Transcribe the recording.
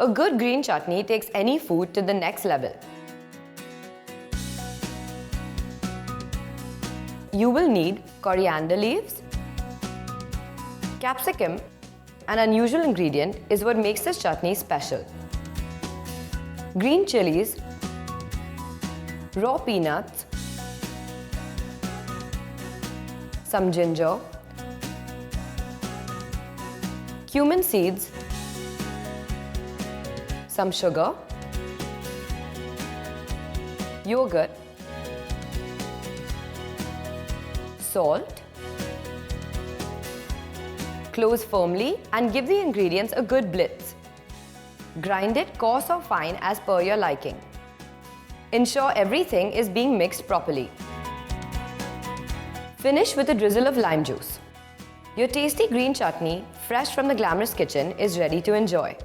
A good green chutney takes any food to the next level. You will need coriander leaves. Capsicum, an unusual ingredient, is what makes this chutney special. Green chilies, raw peanuts, some ginger, cumin seeds, some sugar, yogurt, salt. Close firmly and give the ingredients a good blitz. Grind it coarse or fine as per your liking. Ensure everything is being mixed properly. Finish with a drizzle of lime juice. Your tasty green chutney, fresh from the Glamrs kitchen, is ready to enjoy.